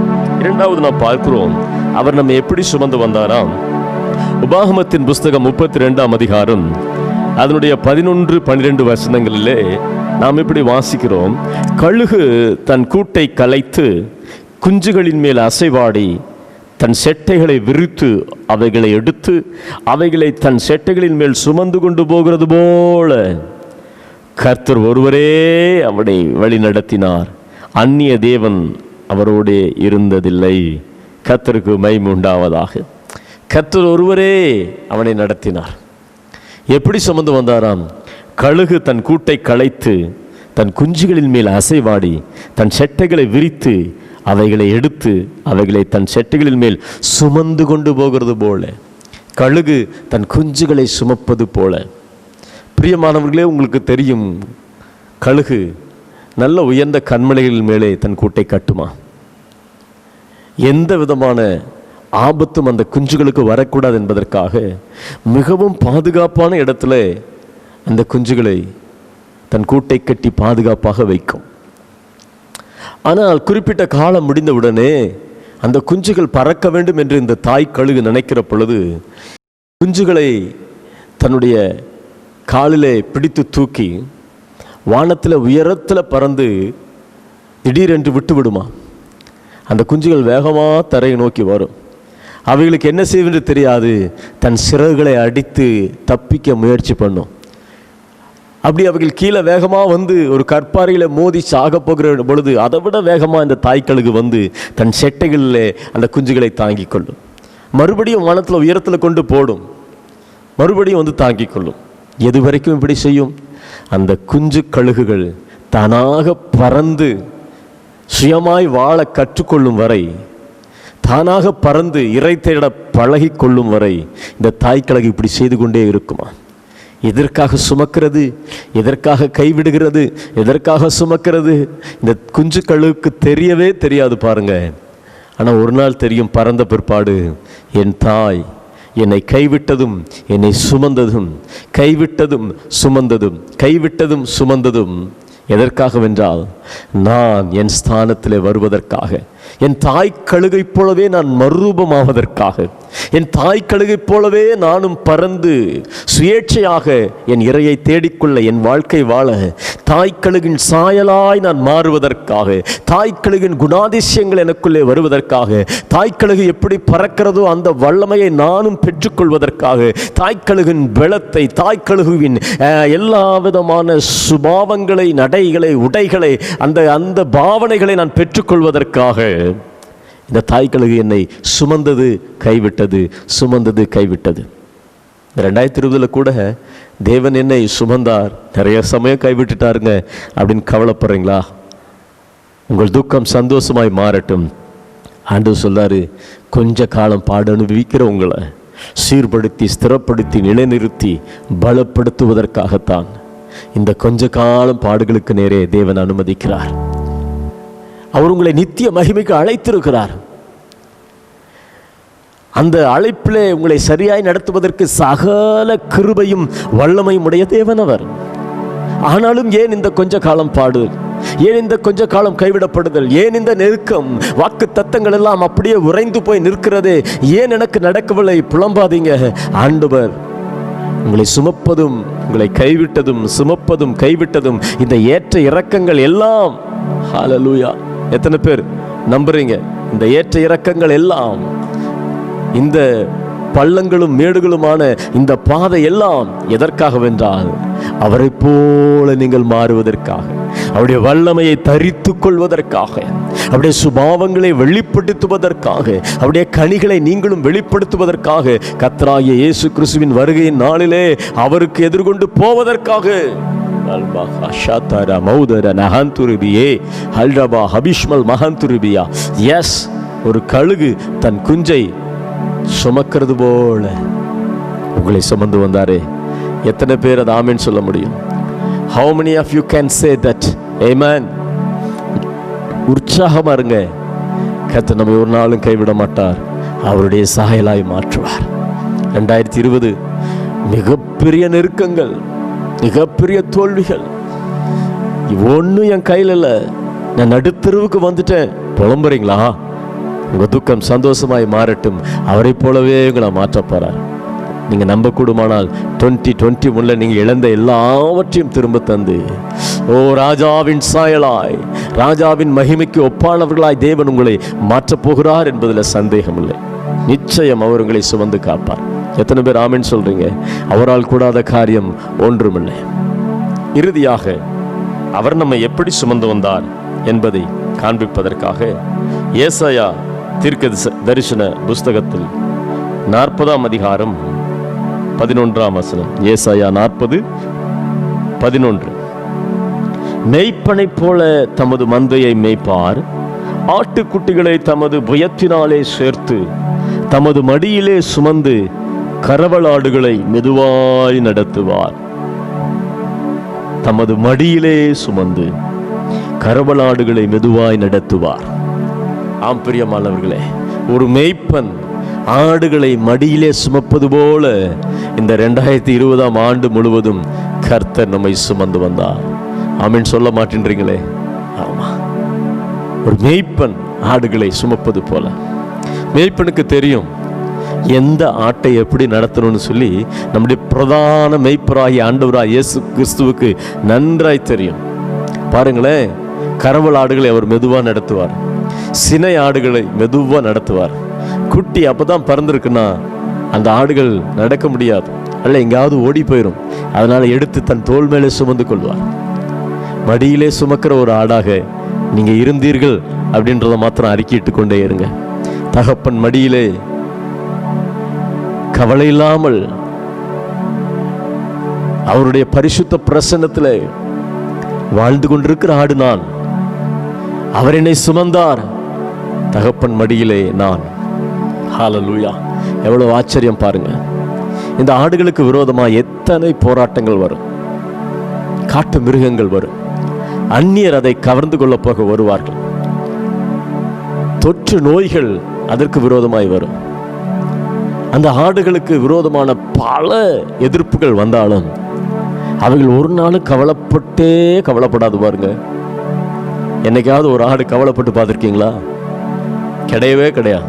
இரண்டாவது நாம் பார்க்கிறோம், அவர் நம்ம எப்படி சுமந்து வந்தாராம். உபாகமத்தின் புஸ்தகம் 32ஆம் அதிகாரம் அதனுடைய 11-12 வசனங்களிலே நாம் இப்படி வாசிக்கிறோம். கழுகு தன் கூட்டை கலைத்து குஞ்சுகளின் மேல் அசைவாடி தன் செட்டைகளை விரித்து அவைகளை எடுத்து அவைகளை தன் செட்டைகளின் மேல் சுமந்து கொண்டு போகிறது போல கர்த்தர் ஒருவரே அவனை வழி நடத்தினார். அந்நிய தேவன் அவரோடே இருந்ததில்லை. கர்த்தருக்கு மகிமை உண்டாவதாக. கர்த்தர் ஒருவரே அவனை நடத்தினார். எப்படி சுமந்து வந்தாராம்? கழுகு தன் கூட்டை கலைத்து தன் குஞ்சுகளின் மேல் அசைவாடி தன் செட்டைகளை விரித்து அவைகளை எடுத்து அவைகளை தன் செட்டைகளின் மேல் சுமந்து கொண்டு போகிறது போல, கழுகு தன் குஞ்சுகளை சுமப்பது போல. பிரியமானவர்களே, உங்களுக்கு தெரியும், கழுகு நல்ல உயர்ந்த கண்மலைகள் மேலே தன் கூட்டை கட்டுமா? எந்த விதமான ஆபத்தும் அந்த குஞ்சுகளுக்கு வரக்கூடாது என்பதற்காக மிகவும் பாதுகாப்பான இடத்துல அந்த குஞ்சுகளை தன் கூட்டை கட்டி பாதுகாப்பாக வைக்கும். ஆனால் குறிப்பிட்ட காலம் முடிந்தவுடனே அந்த குஞ்சுகள் பறக்க வேண்டும் என்று இந்த தாய் கழுகு நினைக்கிற பொழுது குஞ்சுகளை தன்னுடைய காலிலே பிடித்து தூக்கி வானத்தில் உயரத்தில் பறந்து திடீரென்று விட்டு விடுமா. அந்த குஞ்சுகள் வேகமாக தரையை நோக்கி வரும். அவைகளுக்கு என்ன செய்வென்று தெரியாது. தன் சிறகுகளை அடித்து தப்பிக்க முயற்சி பண்ணும். அப்படி அவைகள் கீழே வேகமாக வந்து ஒரு கற்பாறையில் மோதி சாக போகிற பொழுது அதை விட வேகமாக இந்த தாய்க்கழுகு வந்து தன் செட்டைகளில் அந்த குஞ்சுகளை தாங்கி கொள்ளும். மறுபடியும் வானத்தில் உயரத்தில் கொண்டு போடும். மறுபடியும் வந்து தாங்கி கொள்ளும். எது வரைக்கும் இப்படி செய்யும்? அந்த குஞ்சு கழுகுகள் தானாக பறந்து சுயமாய் வாழ கற்றுக்கொள்ளும் வரை, தானாக பறந்து இறை தேட பழகி கொள்ளும் வரை இந்த தாய்க்கழுகு இப்படி செய்து கொண்டே இருக்குமா? எதற்காக சுமக்கிறது? எதற்காக கைவிடுகிறது? எதற்காக சுமக்கிறது? இந்த குஞ்சு கழுகுக்கு தெரியவே தெரியாது பாருங்க. ஆனால் ஒரு நாள் தெரியும். பறந்த பிற்பாடு, என் தாய் என்னை கைவிட்டதும் என்னை சுமந்ததும், கைவிட்டதும் சுமந்ததும், கைவிட்டதும் சுமந்ததும் எதற்காகவென்றால் நான் என் ஸ்தானத்திலே வருவதற்காக, என் தாய் கழுகை போலவே நான் மறுரூபமாவதற்காக, என் தாய் கழுகை போலவே நானும் பறந்து சுயேட்சையாக என் இறையை தேடிக்கொள்ள, என் வாழ்க்கை வாழ, தாய்க்கழுகின் சாயலாய் நான் மாறுவதற்காக, தாய்க்கழுகின் குணாதிசயங்கள் எனக்குள்ளே வருவதற்காக, தாய்க்கழுகு எப்படி பறக்கிறதோ அந்த வல்லமையை நானும் பெற்றுக்கொள்வதற்காக, தாய்க்கழுகின் பலத்தை, தாய்க்கழுகுவின் எல்லா விதமான சுபாவங்களை, நடைகளை, உடைகளை, அந்த பாவனைகளை நான் பெற்றுக்கொள்வதற்காக இந்த தாய் கழுகு என்னை சுமந்தது கைவிட்டது, சுமந்தது கைவிட்டது. 2020 கூட தேவன் என்னை சுமந்தார், நிறைய சமயம் கைவிட்டுட்டாருங்க அப்படின்னு கவலைப்படுறீங்களா? உங்கள் துக்கம் சந்தோஷமாய் மாறட்டும். ஆண்டவர் சொல்றாரு, கொஞ்ச காலம் பாடு அனுபவிக்கிற உங்களை சீர்படுத்தி ஸ்திரப்படுத்தி நிலைநிறுத்தி பலப்படுத்துவதற்காகத்தான் இந்த கொஞ்ச காலம் பாடுகளுக்கு நேரே தேவன் அனுமதிக்கிறார். அவர் உங்களை நித்திய மகிமைக்கு அழைத்திருக்கிறார். அந்த அழைப்பிலே உங்களை சரியாய் நடத்துவதற்கு சகல கிருபையும் வல்லமையும் உடைய தேவன் அவர். ஆனாலும் ஏன் இந்த கொஞ்ச காலம் பாடு, ஏன் இந்த கொஞ்ச காலம் கைவிடப்படுதல், ஏன் இந்த நெருக்கம், வாக்கு தத்தங்கள் எல்லாம் அப்படியே உறைந்து போய் நிற்கிறதே, ஏன் எனக்கு நடக்கவில்லை? புலம்பாதீங்க. ஆண்டவர் உங்களை சுமப்பதும் உங்களை கைவிட்டதும் சுமப்பதும் கைவிட்டதும் இந்த ஏற்ற இறக்கங்கள் எல்லாம், ஹல்லேலூயா, எத்தனை பேர் நம்புறீங்க? இந்த ஏற்ற இறக்கங்கள் எல்லாம், இந்த பள்ளங்களும் மேடுகளுமான இந்த பாதை எல்லாம் எதற்காகவென்றால் அவரை போல நீங்கள் மாறுவதற்காக, அவருடைய வல்லமையை தரித்து கொள்வதற்காக, அவருடைய சுபாவங்களை வெளிப்படுத்துவதற்காக, அவருடைய கனிகளை நீங்களும் வெளிப்படுத்துவதற்காக, கர்த்தராகிய இயேசு கிறிஸ்துவின் வருகையின் நாளிலே அவருக்கு எதிர்கொண்டு போவதற்காக. எஸ், ஒரு கழுகு தன் குஞ்சை சுமக்கிறது போல உங்களை சுமந்து வந்தாரே. எத்தனை பேர் அது ஆமென் சொல்ல முடியும்? How many of you can say that? Amen. உற்சாகமா இருங்க. கர்த்தர் நம்மை ஒரு நாளும் கைவிட மாட்டார், அவருடைய சாயலாய் மாற்றுவார். 2020 மிகப்பெரிய நெருக்கங்கள், மிகப்பெரிய தோல்விகள், ஒன்றும் என் கையில் இல்லை, நான் நடுத்தெருவுக்கு வந்துட்டேன் புலம்புறீங்களா? உங்க துக்கம் சந்தோஷமாய் மாறட்டும். அவரை போலவே உங்களை மாற்ற போறார். நீங்க நம்ப கூடுமானால் 2021 நீங்க இழந்த எல்லாவற்றையும் திரும்ப தந்து, ஓ ராஜாவின் சாயலாய், ராஜாவின் மகிமைக்கு ஒப்பானவர்களாய் தேவன் உங்களை மாற்றப் போகிறார் என்பதில் சந்தேகம் இல்லை. நிச்சயம் அவர் உங்களை சுமந்து காப்பார். எத்தனை பேர் ஆமென் சொல்றீங்க? அவரால் கூடாத காரியம் ஒன்றுமில்லை. இறுதியாக அவர் நம்மை எப்படி சுமந்து வந்தார் என்பதை காண்பிப்பதற்காக ஏசாயா தீர்க்க தரிசன புஸ்தகத்தில் 40ஆம் அதிகாரம் 11ஆம் வசனம். ஏசாயா 40:11. மேய்ப்பனை போல தமது மந்தையை மேய்ப்பார், ஆட்டுக்குட்டிகளை தமது புயத்தினாலே சேர்த்து தமது மடியிலே சுமந்து கறவலாடுகளை மெதுவாய் நடத்துவார். தமது மடியிலே சுமந்து கறவலாடுகளை மெதுவாய் நடத்துவார். ஆம் பிரியமானவர்களே, ஒரு மேய்ப்பன் ஆடுகளை மடியிலே சுமப்பது போல இந்த 2020ஆம் ஆண்டு முழுவதும் கர்த்தர் நம்மை சுமந்து வந்தார். ஆமென் சொல்ல மாட்டேன்றீங்களே? ஆமா, ஒரு மேய்ப்பன் ஆடுகளை சுமப்பது போல. மேய்ப்பனுக்கு தெரியும் எந்த ஆட்டை எப்படி நடத்தணும்னு சொல்லி. நம்முடைய பிரதான மேய்ப்பராகிய ஆண்டவராகிய இயேசு கிறிஸ்துவுக்கு நன்றாய் தெரியும். பாருங்களேன், கறவல் ஆடுகளை அவர் மெதுவாக நடத்துவார், சினை ஆடுகளை மெதுவாக நடத்துவார். குட்டி அப்பதான் பறந்துருக்குன்னா அந்த ஆடுகள் நடக்க முடியாது, அல்ல எங்காவது ஓடி போயிடும். அதனால எடுத்து தன் தோள் மேலே சுமந்து கொள்வார். மடியிலே சுமக்கிற ஒரு ஆடாக நீங்க இருந்தீர்கள் அப்படின்றத மாத்திரம் அறிக்கையிட்டு கொண்டே இருங்க. தகப்பன் மடியிலே கவலை இல்லாமல் அவருடைய பரிசுத்த பிரசன்னத்திலே வாழ்ந்து கொண்டிருக்கிற ஆடு நான். அவர் என்னை சுமந்தார், தகப்பன் மடியிலே நான். ஹல்லேலூயா! எவ்வளவு ஆச்சரியம் பாருங்க. இந்த ஆடுகளுக்கு விரோதமாக எத்தனை போராட்டங்கள் வரும், காட்டு மிருகங்கள் வரும், அந்நியர் அதை கவர்ந்து கொள்ள போக வருவார்கள், தொற்று நோய்கள் அதற்கு விரோதமாய் வரும். அந்த ஆடுகளுக்கு விரோதமான பல எதிர்ப்புகள் வந்தாலும் அவைகள் ஒரு நாளும் கவலைப்படாது. பாருங்க, என்னைக்காவது ஒரு ஆடு கவலைப்பட்டு பார்த்துருக்கீங்களா? கிடையவே கிடையாது.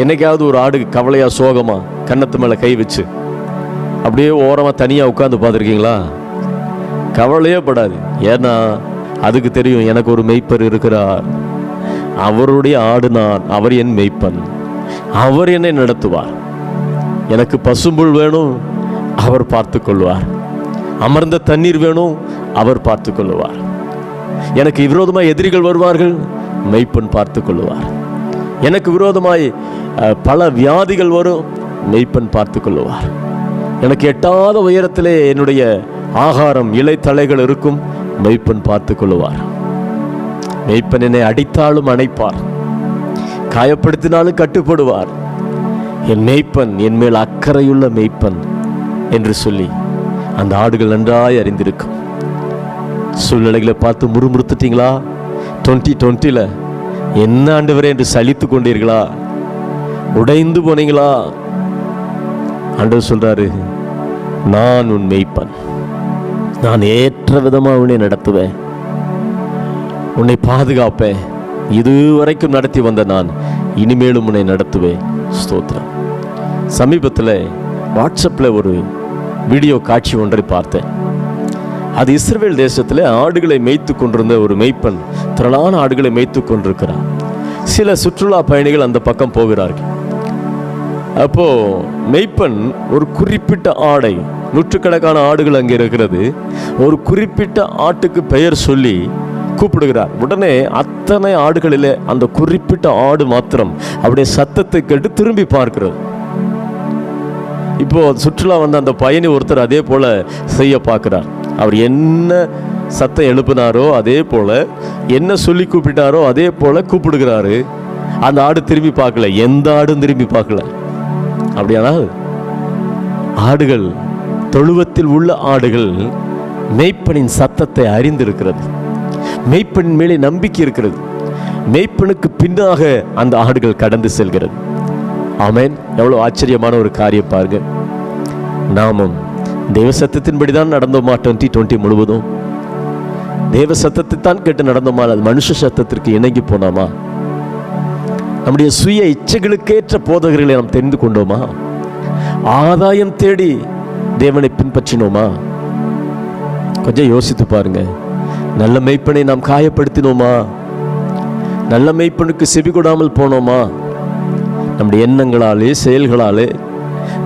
என்னைக்காவது ஒரு ஆடு கவலையா சோகமா கன்னத்து மேல கை வச்சு அப்படியே ஓரமா தனியா உட்கார்ந்து பார்த்துருக்கீங்களா? கவலையே படாது. ஏன்னா அதுக்கு தெரியும், எனக்கு ஒரு மெய்ப்பர் இருக்கிறார், அவருடைய ஆடு நான், அவர் என் மெய்ப்பன், அவர் என்னை நடத்துவார். எனக்கு பசும்புல் வேணும், அவர் பார்த்து கொள்வார். அமர்ந்த தண்ணீர் வேணும், அவர் பார்த்து கொள்வார். எனக்கு விரோதமாக எதிரிகள் வருவார்கள், மெய்ப்பன் பார்த்து கொள்வார். எனக்கு விரோதமாய் பல வியாதிகள் வரும், மெய்ப்பன் பார்த்து கொள்ளுவார். எனக்கு எட்டாத உயரத்திலே என்னுடைய ஆகாரம் இலைத்தலைகள் இருக்கும், மெய்ப்பன் பார்த்து கொள்ளுவார். மெய்ப்பன் என்னை அடித்தாலும் அணைப்பார், காயப்படுத்தினாலும் கட்டுப்படுவார். என் மெய்ப்பன் என் மேல் அக்கறையுள்ள மெய்ப்பன் என்று சொல்லி அந்த ஆடுகள் நன்றாய் அறிந்திருக்கும். சூழ்நிலைகளை பார்த்து முறுமுறுத்துட்டீங்களா? 2020 என்ன ஆண்டவரே என்று சலித்து கொண்டீர்களா? உடைந்து போனீங்களா? ஆண்டவர் சொல்றாரு, நான் உன் மெய்ப்பன், நான் ஏற்ற விதமாக உன்னை நடத்துவேன், உன்னை பாதுகாப்பேன். இதுவரைக்கும் நடத்தி வந்த நான் இனிமேலும் உன்னை நடத்துவேன். ஸ்தோத்திரம். சமீபத்தில் வாட்ஸ்அப்பில் ஒரு வீடியோ காட்சி ஒன்றை பார்த்தேன். அது இஸ்ரவேல் தேசத்தில் ஆடுகளை மேய்த்து கொண்டிருந்த ஒரு மெய்ப்பன் திரளான ஆடுகளை மேய்த்து கொண்டிருக்கிறார். சில சுற்றுலா பயணிகள் அந்த பக்கம் போகிறார்கள். அப்போ மெய்ப்பன் ஒரு குறிப்பிட்ட ஆடை, நூற்றுக்கணக்கான ஆடுகள் அங்கே இருக்கிறது, ஒரு குறிப்பிட்ட ஆட்டுக்கு பெயர் சொல்லி கூப்பிடுகிறார். உடனே அத்தனை ஆடுகளிலே அந்த குறிப்பிட்ட ஆடு மாத்திரம் அப்படியே சத்தத்தை கேட்டு திரும்பி பார்க்கிறது. இப்போ சுற்றுலா வந்த அந்த பயணி ஒருத்தர் அதே போல செய்ய பார்க்கிறார். அவர் என்ன சத்தம் எழுப்பினாரோ அதே போல, என்ன சொல்லி கூப்பிட்டாரோ அதே போல கூப்பிடுகிறாரு. அந்த ஆடு திரும்பி பார்க்கல, எந்த ஆடும் திரும்பி பார்க்கல. அப்படியானால் ஆடுகள், தொழுவத்தில் உள்ள ஆடுகள் மெய்ப்பனின் சத்தத்தை அறிந்திருக்கிறது, மெய்ப்பனின் மேலே நம்பிக்கை இருக்கிறது. மெய்ப்பனுக்கு பின்னாக அந்த ஆடுகள் கடந்து செல்கிறது. ஆமென். எவ்வளவு ஆச்சரியமான ஒரு காரியம் பாருங்க. நாமும் தேவ சத்தத்தின்படி தான் நடந்தோமா? 2020 முழுவதும் தேவ சத்தத்தை தான் கேட்டு நடந்தோமா? அது மனுஷ சத்தத்திற்கு இணங்கி போனோமா? நம்முடைய சுய இச்சைகளுக்கேற்ற போதகர்களை நாம் தெரிந்து கொண்டோமா? ஆதாயம் தேடி தேவனை பின்பற்றினோமா? கொஞ்சம் யோசித்து பாருங்க. நல்ல மெய்ப்பனை நாம் காயப்படுத்தினோமா? நல்ல மெய்ப்பனுக்கு செவி கொடாமல் போனோமா? நம்முடைய எண்ணங்களாலே செயல்களாலே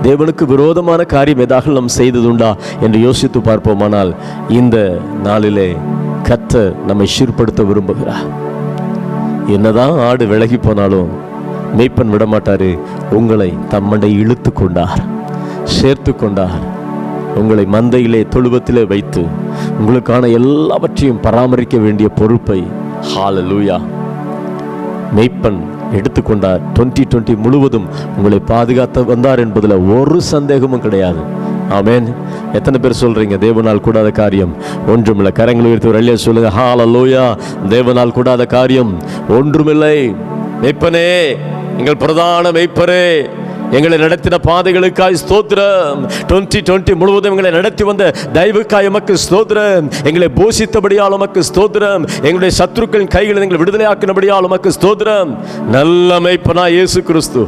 தேவனுக்கு விரோதமான காரியம் ஏதாவது நாம் செய்ததுண்டா என்று யோசித்து பார்ப்போமானால் இந்த நாளிலே கர்த்தர் நம்மை சீர்படுத்த விரும்புகிறார். என்னதான் ஆடு விலகி போனாலும் மெய்ப்பன் விடமாட்டாரு. உங்களை தம்மண்டை இழுத்து கொண்டார், சேர்த்து கொண்டார். உங்களை மந்தையிலே தொழுவத்திலே வைத்து உங்களுக்கான எல்லாவற்றையும் பராமரிக்க வேண்டிய பொறுப்பை ஹல்லேலூயா மெய்ப்பன் எடுத்துக்கொண்டார். 2020 முழுவதும் உங்களை பாதுகாத்து வந்தார் என்பதில் ஒரு சந்தேகமும் கிடையாது. ஆமென். எத்தனை பேர் சொல்றீங்க தேவனால் கூடாத காரியம் ஒன்றுமில்லை? கரங்களை உயர்த்தி ஒரு அல்லேலூயா சொல்லுங்க. ஹல்லேலூயா. தேவனால் கூடாத காரியம் ஒன்றுமில்லை. மெய்ப்பனே, எங்கள் பிரதான மெய்ப்பரே, எங்களை நடத்தின பாதைகளுக்காய் ஸ்தோத்திரம். 2020 முழுவதும் எங்களை நடத்தி வந்த தயவுக்காய் எமக்கு ஸ்தோத்திரம். எங்களை போஷித்தபடியால் எமக்கு ஸ்தோத்திரம். எங்களுடைய சத்துருக்களின் கைகளை எங்களை விடுதலையாக்கினபடியால் எமக்கு ஸ்தோத்திரம். நல்ல மெய்ப்பனா இயேசு கிறிஸ்து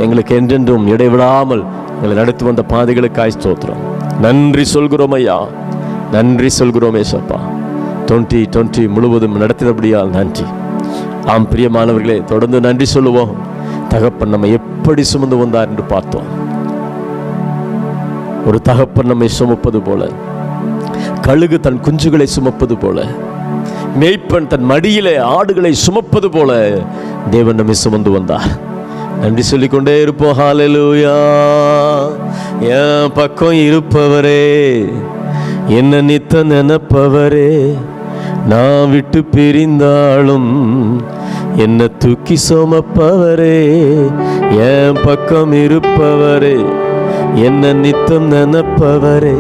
எங்களுக்கு என்றென்றும் இடைவிடாமல் எங்களை நடத்தி வந்த பாதைகளுக்காய் ஸ்தோத்திரம். நன்றி சொல்கிறோம் ஐயா, நன்றி சொல்கிறோம் ஏசப்பா. 2020 முழுவதும் நடத்தினபடியால் நன்றி. ஆம் பிரியமானவர்களே, தொடர்ந்து நன்றி சொல்லுவோம். தகப்பன் நம்மை எப்படி சுமந்து வந்தார் என்று பார்த்தோம். ஒரு தகப்பன் நம்மை சுமப்பது போல, கழுகு தன் குஞ்சுகளை சுமப்பது போல, மேய்ப்பன் தன் மடியிலே ஆடுகளை சுமப்பது போல தேவன் நம்மை சுமந்து வந்தார். நன்றி சொல்லிக்கொண்டே இருப்போம். ஹல்லேலூயா. என் பக்கம் இருப்பவரே, என்ன நித்த நினைப்பவரே, நான் விட்டு பிரிந்தாலும் என்ன தூக்கி சுமப்பவரே, என் பக்கம் இருப்பவரே, என்ன நித்தம் நினைப்பவரே,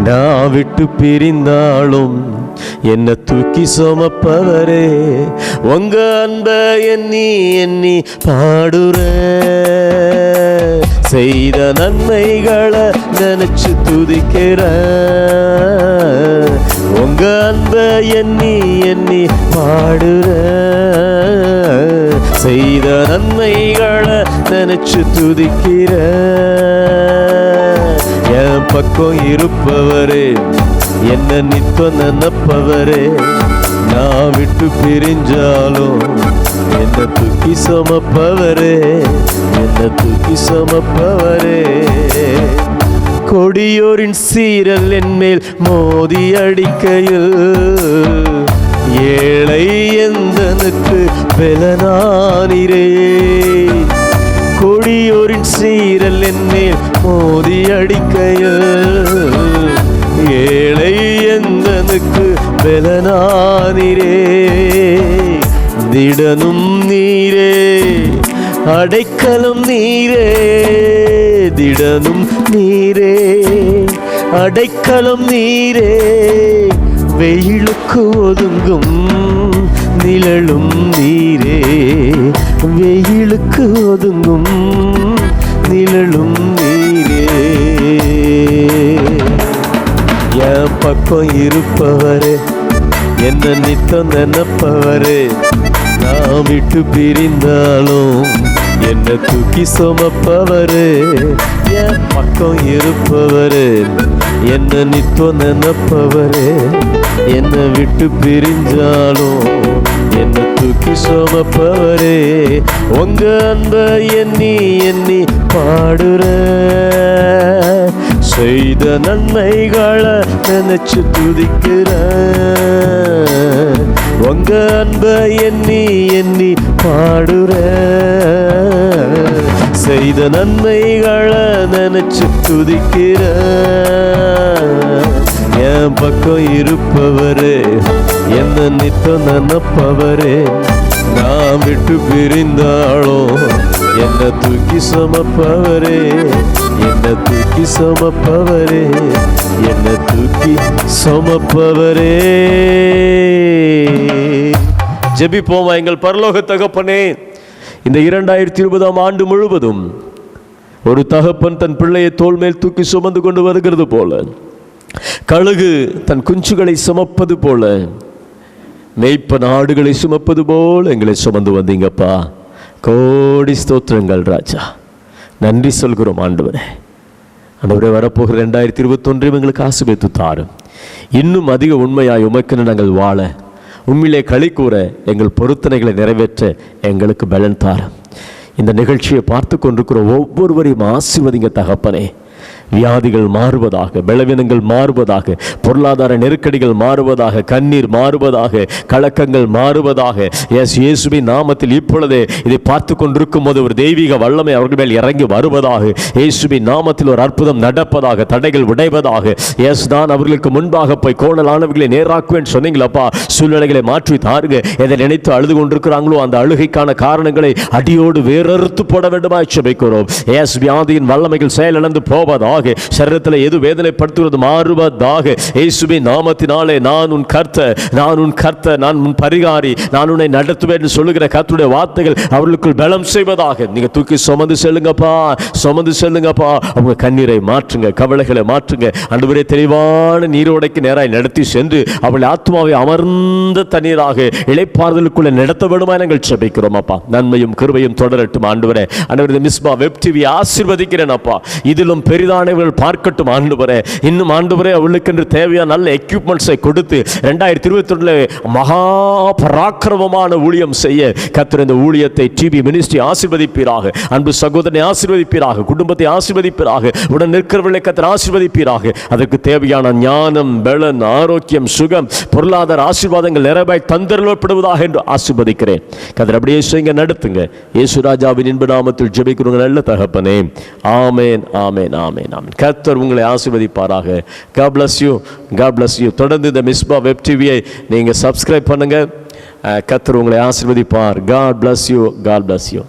நான் விட்டு பிரிந்தாலும் என்ன தூக்கி சுமப்பவரே, உங்க அன்ப எண்ணி எண்ணி பாடுற, செய்த நன்மைகளை நினைச்சு துதிக்கிற, உங்க அன்ப எண்ணி எண்ணி பாடுற, செய்த நன்மைகளை நினைச்சு துதிக்கிற, என் பக்கம் இருப்பவரே, என்ன நித்தம் நினைப்பவரே, நான் விட்டு பிரிஞ்சாலும் என்ன தூக்கி சுமப்பவரே, என்ன தூக்கி சுமப்பவரே. கொடியோரின் சீரல் என் மேல் மோதி அடிக்கையில் ஏழை எந்தனுக்கு பெலனானிரே. கொடியோரின் சீரல் என்னேல் மோதி அடிக்கையில் ஏழை எந்தனுக்கு பெலனானிரே. திடனும் நீரே அடைக்கலம் நீரே, திடனும் நீரே அடைக்கலம் நீரே. வெயிலுக்கு ஒதுங்கும் நிழலும் நீரே, வெயிலுக்கு ஒதுங்கும் நிழலும் நீரே. என் பக்கம் இருப்பவரே, என்ன நித்தம் நினைப்பவரே, நான் விட்டு பிரிந்தாலும் என்ன தூக்கி சுமப்பவரே. என் பக்கம் இருப்பவரே, என்ன நித்தம் நினைப்பவரே, என்னை விட்டு பிரிஞ்சாலும் என்ன தூக்கி சுமப்பவரே. உங்க அன்ப எண்ணி எண்ணி பாடுற, செய்த நன்மைகளை நினைச்சு துதிக்கிற. உங்க அன்ப எண்ணி எண்ணி பாடுற, செய்த நன்மைகளை நினைச்சு துதிக்கிற. என் பக்கம் இருப்பவரே, என்ன நித்தம் நினைப்பவரே, நான் விட்டு பிரிந்தாலும் என்ன தூக்கி சுமப்பவரே, என்ன தூக்கி சுமப்பவரே, என்ன தூக்கி சுமப்பவரே. ஜெபிப்போமா. எங்கள் பரலோக தகப்பனே, இந்த 2020 ஆண்டு முழுவதும் ஒரு தகப்பன் தன் பிள்ளையை தோள் மேல் தூக்கி சுமந்து கொண்டு வருகிறது போல, கழுகு தன் குஞ்சுகளை சுமப்பது போல, மேய்ப்பன் ஆடுகளை சுமப்பது போல எங்களை சுமந்து வந்தீங்கப்பா. கோடி ஸ்தோத்திரங்கள் ராஜா. நன்றி சொல்கிறோம் ஆண்டவரே. ஆண்டவரே, வரப்போகிற 2021 எங்களுக்கு ஆசீர்வதித்து தாரும். இன்னும் அதிக உண்மையாய் உமக்கென நாங்கள் வாழ, உண்மையிலே களி கூற, எங்கள் பொருத்தனைகளை நிறைவேற்ற எங்களுக்கு பலன் தாரும். இந்த நிகழ்ச்சியை பார்த்து கொண்டிருக்கிற ஒவ்வொருவரையும் ஆசீர்வதிங்க தகப்பனே. வியாதிகள் மாறுவதாக, பலவீனங்கள் மாறுவதாக, பொருளாதார நெருக்கடிகள் மாறுவதாக, கண்ணீர் மாறுவதாக, கலக்கங்கள் மாறுவதாக. இயேசுவின் நாமத்தில் இப்பொழுதே இதை பார்த்து கொண்டிருக்கும் போது ஒரு தெய்வீக வல்லமை அவர்கள் மேல் இறங்கி வருவதாக. இயேசுவின் நாமத்தில் ஒரு அற்புதம் நடப்பதாக, தடைகள் உடைவதாக. இயேசுதான் அவர்களுக்கு முன்பாக போய் கோணலானவர்களை நேராக்குவேன் சொன்னீங்களப்பா. சூழ்நிலைகளை மாற்றி தாருங்க. எதை நினைத்து அழுது கொண்டிருக்கிறாங்களோ அந்த அழுகைக்கான காரணங்களை அடியோடு வேறறுத்து போட வேண்டுமாய் ஜெபிக்கிறோம். இயேசு வியாதியின் வல்லமைகள் செயலிழந்து போவதாக, சரீரத்தில் எது வேதனைப்படுத்துவது மாறுவதாக. இயேசுவின் நாமத்தினாலே நான் உன் கர்த்தர், நான் உன் கர்த்தர், நான் உன் பரிகாரி, நான் உன்னை நடத்துவேன் என்று சொல்லுகிற கர்த்தருடைய வார்த்தைகள் அவர்களுக்குள் பலம் செய்வதாக. நீங்க தூக்கி சுமந்து செல்லுங்கப்பா, சுமந்து செல்லுங்கப்பா. அவங்க கண்ணீரை மாற்றுங்க, கவலைகளை மாற்றுங்க. ஆண்டவரே, தெளிவான நீரோடைக்கு நேராய் நடத்தி சென்று அவள் ஆத்மாவை அமர்ந்த தண்ணீராக இளைப்பாறுதலுக்குள்ள நடத்த வேண்டுமா நாங்கள் ஜெபிக்கிறோம் அப்பா. நன்மையும் கிருபையும் தொடரட்டும் ஆண்டவரே. ஆண்டவரே, மிஸ்பா வெப் டிவி ஆசீர்வதிக்கிறேன் அப்பா. இதிலும் பெரிதானவர்கள் பார்க்கட்டும் ஆண்டவரே. இன்னும் ஆண்டவரே, அவளுக்கென்று தேவையான நல்ல எக்யூப்மெண்ட்ஸை கொடுத்து 2021 மகா பராக்கிரமமான ஊழியம் செய்ய கர்த்தர் இந்த ஊழியத்தை டிவி மினிஸ்ட்ரி ஆசீர்வதிப்பீராக. அன்பு சகோதரனை ஆசீர்வதிப்பீராக, குடும்பத்தை ஆசீர்வதிப்பீராக, உடன் நிற்கிறவர்களை கர்த்தர் ஆசீர்வதிப்பீராக. அதற்கு தேவையான ஞானம், பலன், ஆரோக்கியம், சுகம், பொருளாதார ஆசீர்வாதங்கள் நிறைவாய் தந்தருளப்படுவதாக என்று ஆசீர்வதிக்கிறேன். கர்த்தர் அப்படியே செய்யுங்க, நடத்துங்க. இயேசு ராஜாவின் இன்ப நாமத்தில் ஜெபிக்கிறோம் நல்ல தகப்பனே. ஆமென், ஆமென், ஆமென், ஆமென். கர்த்தர் உங்களை ஆசீர்வதிப்பாராக. God bless you, God bless you. தொடர்ந்து இந்த மிஸ்பா வெப் டிவியை நீங்க சப்ஸ்கிரைப் பண்ணுங்க. கர்த்தர் உங்களை ஆசீர்வதிப்பார். God bless you, God bless you.